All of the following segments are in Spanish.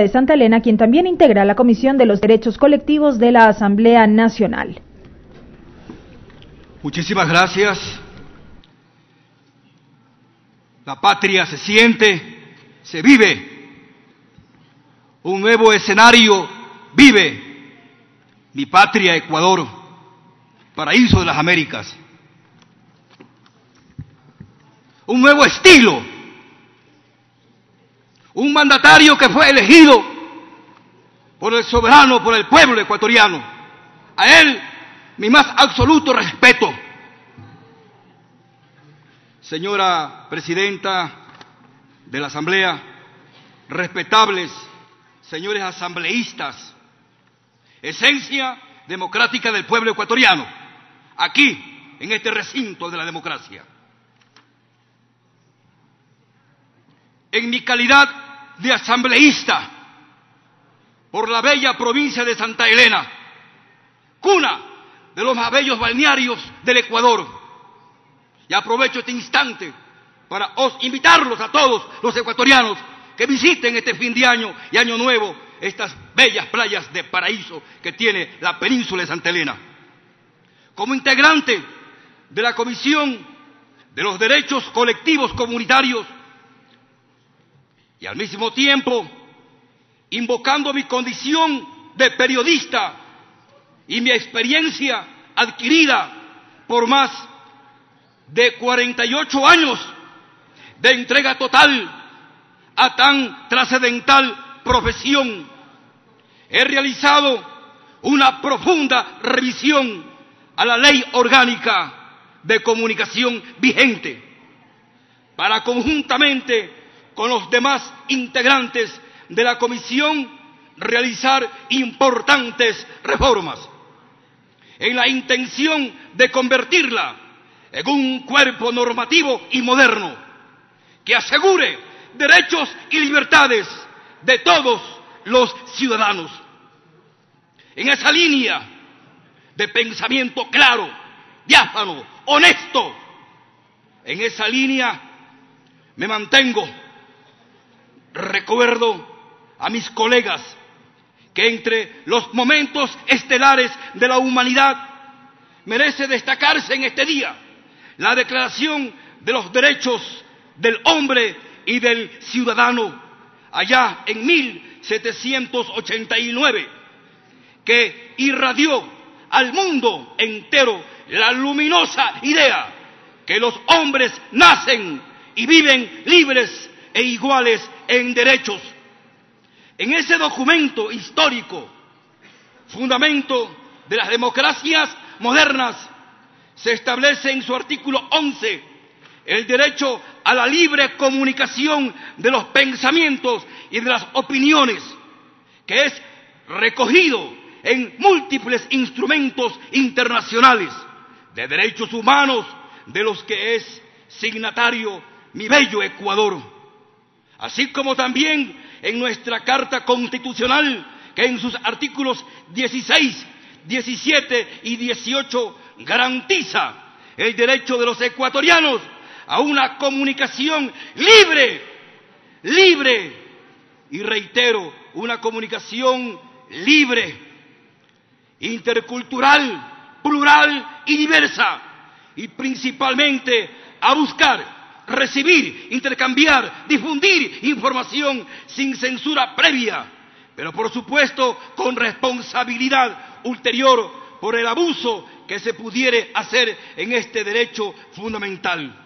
de Santa Elena, quien también integra la Comisión de los Derechos Colectivos de la Asamblea Nacional. Muchísimas gracias. La patria se siente, se vive. Un nuevo escenario vive. Mi patria, Ecuador, paraíso de las Américas. Un nuevo estilo. Un mandatario que fue elegido por el soberano, por el pueblo ecuatoriano. A él, mi más absoluto respeto. Señora Presidenta de la Asamblea, respetables señores asambleístas, esencia democrática del pueblo ecuatoriano, aquí, en este recinto de la democracia. En mi calidad de asambleísta por la bella provincia de Santa Elena, cuna de los más bellos balnearios del Ecuador, y aprovecho este instante para invitarlos a todos los ecuatorianos que visiten este fin de año y año nuevo estas bellas playas de paraíso que tiene la península de Santa Elena. Como integrante de la Comisión de los Derechos Colectivos Comunitarios y al mismo tiempo invocando mi condición de periodista y mi experiencia adquirida por más de 48 años de entrega total a tan trascendental profesión, he realizado una profunda revisión a la Ley Orgánica de Comunicación vigente, para conjuntamente con los demás integrantes de la comisión realizar importantes reformas, en la intención de convertirla en un cuerpo normativo y moderno que asegure derechos y libertades de todos los ciudadanos. En esa línea de pensamiento claro, diáfano, honesto, en esa línea me mantengo. Recuerdo a mis colegas que entre los momentos estelares de la humanidad merece destacarse en este día la Declaración de los Derechos del Hombre y del Ciudadano, allá en 1789, que irradió al mundo entero la luminosa idea que los hombres nacen y viven libres e iguales en derechos. En ese documento histórico, fundamento de las democracias modernas, se establece en su artículo 11 el derecho a la libre comunicación de los pensamientos y de las opiniones, que es recogido en múltiples instrumentos internacionales de derechos humanos de los que es signatario mi bello Ecuador, así como también en nuestra Carta Constitucional, que en sus artículos 16, 17 y 18 garantiza el derecho de los ecuatorianos a una comunicación libre, y reitero, una comunicación libre, intercultural, plural y diversa, y principalmente a buscar, recibir, intercambiar, difundir información sin censura previa, pero por supuesto con responsabilidad ulterior por el abuso que se pudiere hacer en este derecho fundamental.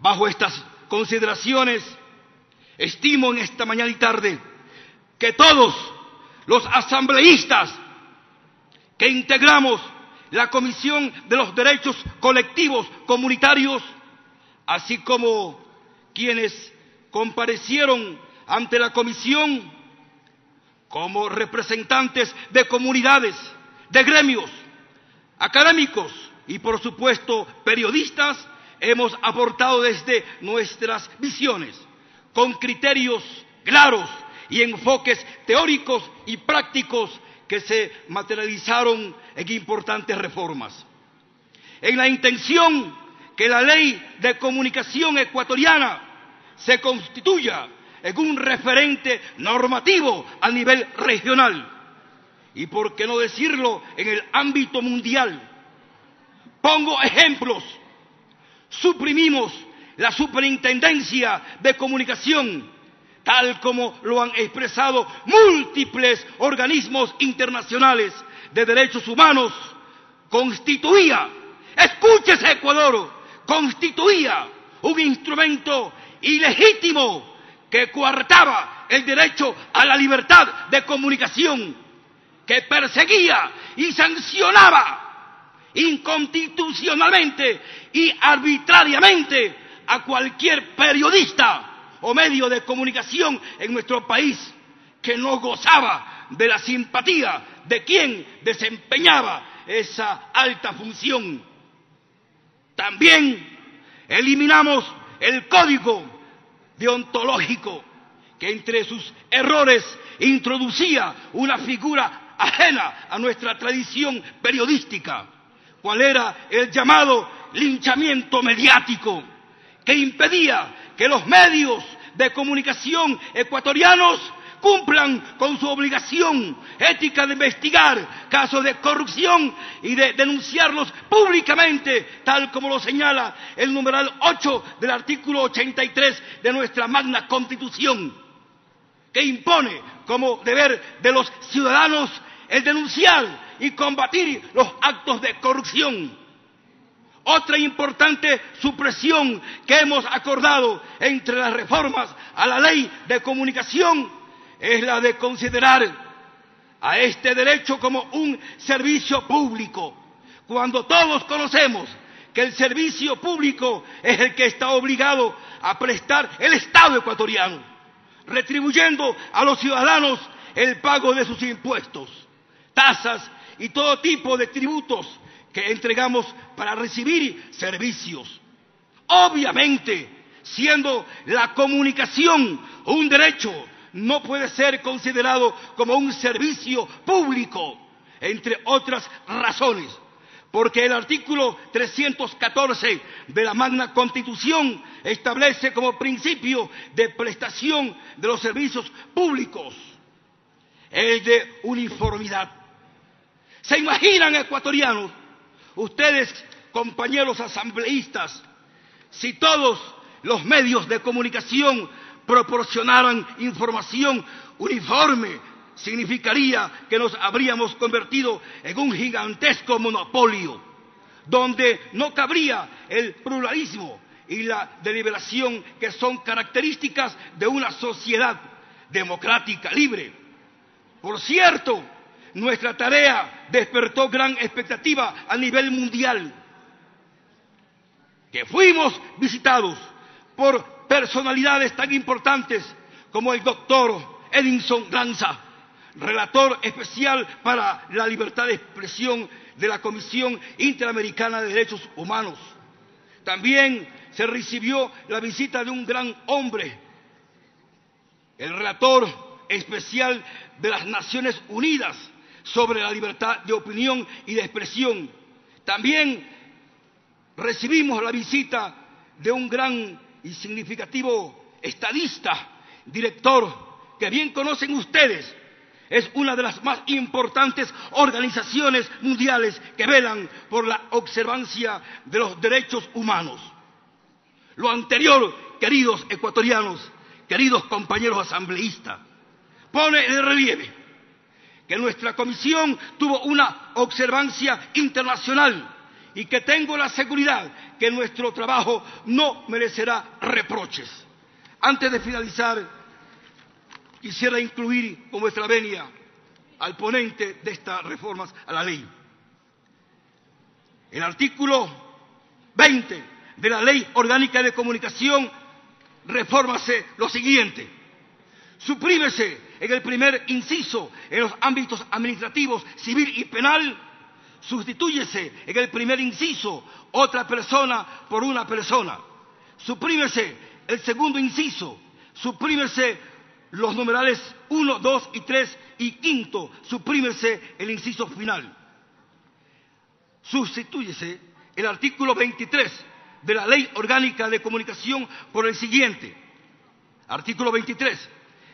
Bajo estas consideraciones, estimo en esta mañana y tarde que todos los asambleístas que integramos la Comisión de los Derechos Colectivos Comunitarios, así como quienes comparecieron ante la comisión como representantes de comunidades, de gremios, académicos y por supuesto periodistas, hemos aportado desde nuestras visiones, con criterios claros y enfoques teóricos y prácticos que se materializaron en importantes reformas. En la intención que la Ley de Comunicación ecuatoriana se constituya en un referente normativo a nivel regional y, por qué no decirlo, en el ámbito mundial. Pongo ejemplos. Suprimimos la Superintendencia de Comunicación, tal como lo han expresado múltiples organismos internacionales de derechos humanos. Constituía, escúchese Ecuador, constituía un instrumento ilegítimo que coartaba el derecho a la libertad de comunicación, que perseguía y sancionaba inconstitucionalmente y arbitrariamente a cualquier periodista o medio de comunicación en nuestro país que no gozaba de la simpatía de quien desempeñaba esa alta función. También eliminamos el código deontológico, que entre sus errores introducía una figura ajena a nuestra tradición periodística, cual era el llamado linchamiento mediático, que impedía que los medios de comunicación ecuatorianos cumplan con su obligación ética de investigar casos de corrupción y de denunciarlos públicamente, tal como lo señala el numeral 8 del artículo 83 de nuestra magna Constitución, que impone como deber de los ciudadanos el denunciar y combatir los actos de corrupción. Otra importante supresión que hemos acordado entre las reformas a la ley de comunicación es la de considerar a este derecho como un servicio público, cuando todos conocemos que el servicio público es el que está obligado a prestar el Estado ecuatoriano, retribuyendo a los ciudadanos el pago de sus impuestos, tasas y todo tipo de tributos que entregamos para recibir servicios. Obviamente, siendo la comunicación un derecho, no puede ser considerado como un servicio público, entre otras razones, porque el artículo 314 de la magna Constitución establece como principio de prestación de los servicios públicos el de uniformidad. ¿Se imaginan, ecuatorianos, ustedes, compañeros asambleístas, si todos los medios de comunicación proporcionaran información uniforme? Significaría que nos habríamos convertido en un gigantesco monopolio, donde no cabría el pluralismo y la deliberación que son características de una sociedad democrática libre. Por cierto, nuestra tarea despertó gran expectativa a nivel mundial, que fuimos visitados por personalidades tan importantes como el doctor Edinson Lanza, relator especial para la libertad de expresión de la Comisión Interamericana de Derechos Humanos. También se recibió la visita de un gran hombre, el relator especial de las Naciones Unidas sobre la libertad de opinión y de expresión. También recibimos la visita de un gran y significativo estadista, director, que bien conocen ustedes. Es una de las más importantes organizaciones mundiales que velan por la observancia de los derechos humanos. Lo anterior, queridos ecuatorianos, queridos compañeros asambleístas, pone de relieve que nuestra comisión tuvo una observancia internacional y que tengo la seguridad que nuestro trabajo no merecerá reproches. Antes de finalizar, quisiera incluir como nuestra venia al ponente de estas reformas a la ley. El artículo 20 de la Ley Orgánica de Comunicación refórmase lo siguiente: suprímese en el primer inciso en los ámbitos administrativos, civil y penal, sustitúyese en el primer inciso otra persona por una persona. Suprímese el segundo inciso, suprímese los numerales 1, 2 y 3 y quinto, suprímese el inciso final. Sustitúyese el artículo 23 de la Ley Orgánica de Comunicación por el siguiente: Artículo 23.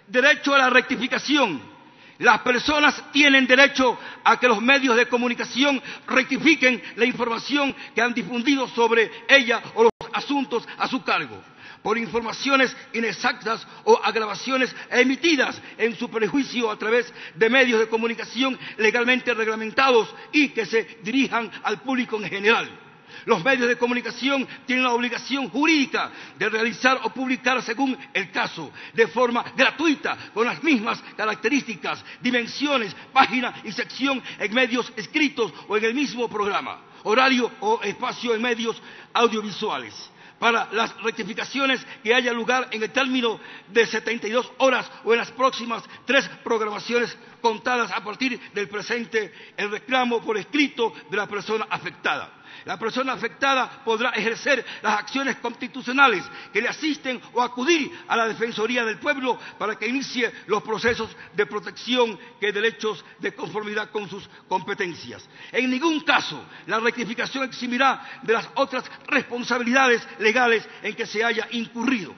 Derecho a la rectificación. Las personas tienen derecho a que los medios de comunicación rectifiquen la información que han difundido sobre ella o los asuntos a su cargo, por informaciones inexactas o agravaciones emitidas en su perjuicio a través de medios de comunicación legalmente reglamentados y que se dirijan al público en general. Los medios de comunicación tienen la obligación jurídica de realizar o publicar, según el caso, de forma gratuita, con las mismas características, dimensiones, página y sección en medios escritos o en el mismo programa, horario o espacio en medios audiovisuales. Para las rectificaciones que haya lugar en el término de 72 horas o en las próximas 3 programaciones contadas a partir del presente, el reclamo por escrito de la persona afectada. La persona afectada podrá ejercer las acciones constitucionales que le asisten o acudir a la Defensoría del Pueblo para que inicie los procesos de protección de derechos de conformidad con sus competencias. En ningún caso la rectificación eximirá de las otras responsabilidades legales en que se haya incurrido.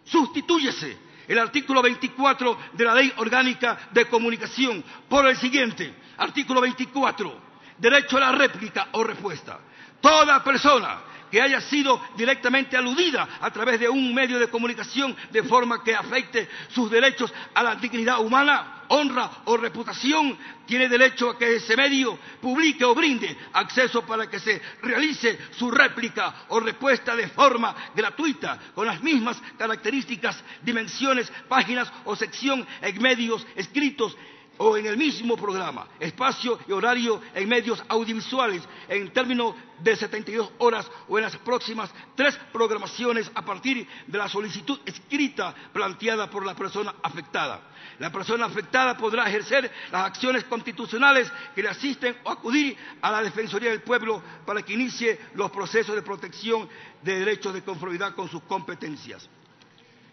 Sustitúyese el artículo 24 de la Ley Orgánica de Comunicación por el siguiente. Artículo 24. Derecho a la réplica o respuesta. Toda persona que haya sido directamente aludida a través de un medio de comunicación de forma que afecte sus derechos a la dignidad humana, honra o reputación, tiene derecho a que ese medio publique o brinde acceso para que se realice su réplica o respuesta de forma gratuita, con las mismas características, dimensiones, páginas o sección en medios escritos o en el mismo programa, espacio y horario en medios audiovisuales, en términos de 72 horas o en las próximas 3 programaciones a partir de la solicitud escrita planteada por la persona afectada. La persona afectada podrá ejercer las acciones constitucionales que le asisten o acudir a la Defensoría del Pueblo para que inicie los procesos de protección de derechos de conformidad con sus competencias.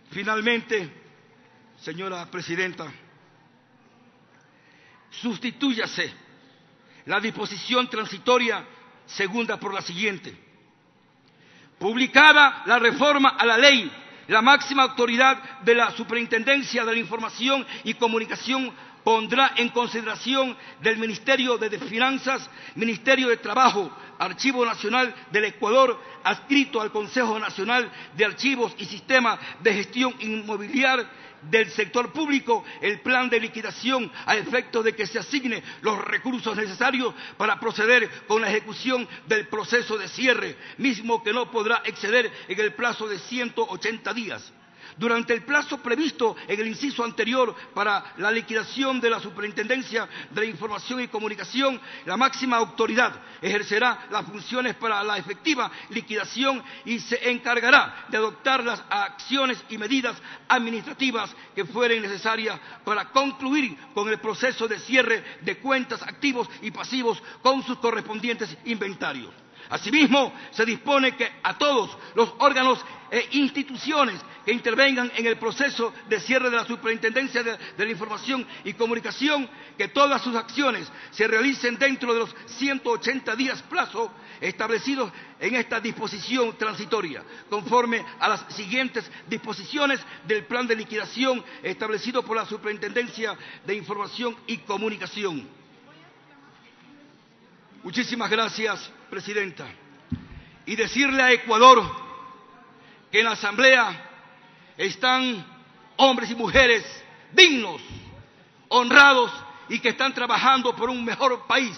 Finalmente, señora Presidenta, sustitúyase la disposición transitoria segunda por la siguiente. Publicada la reforma a la ley, la máxima autoridad de la Superintendencia de la Información y Comunicación pondrá en consideración del Ministerio de Finanzas, Ministerio de Trabajo, Archivo Nacional del Ecuador, adscrito al Consejo Nacional de Archivos y Sistema de Gestión Inmobiliaria del sector público, el plan de liquidación a efecto de que se asigne los recursos necesarios para proceder con la ejecución del proceso de cierre, mismo que no podrá exceder en el plazo de 180 días. Durante el plazo previsto en el inciso anterior para la liquidación de la Superintendencia de la Información y Comunicación, la máxima autoridad ejercerá las funciones para la efectiva liquidación y se encargará de adoptar las acciones y medidas administrativas que fueren necesarias para concluir con el proceso de cierre de cuentas, activos y pasivos con sus correspondientes inventarios. Asimismo, se dispone que a todos los órganos e instituciones que intervengan en el proceso de cierre de la Superintendencia de la Información y Comunicación, que todas sus acciones se realicen dentro de los 180 días plazo establecidos en esta disposición transitoria, conforme a las siguientes disposiciones del plan de liquidación establecido por la Superintendencia de Información y Comunicación. Muchísimas gracias, Presidenta. Y decirle a Ecuador que en la Asamblea están hombres y mujeres dignos, honrados y que están trabajando por un mejor país.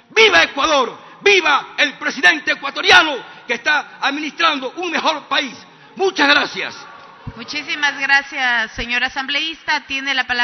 ¡Viva Ecuador! ¡Viva el presidente ecuatoriano que está administrando un mejor país! Muchas gracias. Muchísimas gracias, señor asambleísta. Tiene la palabra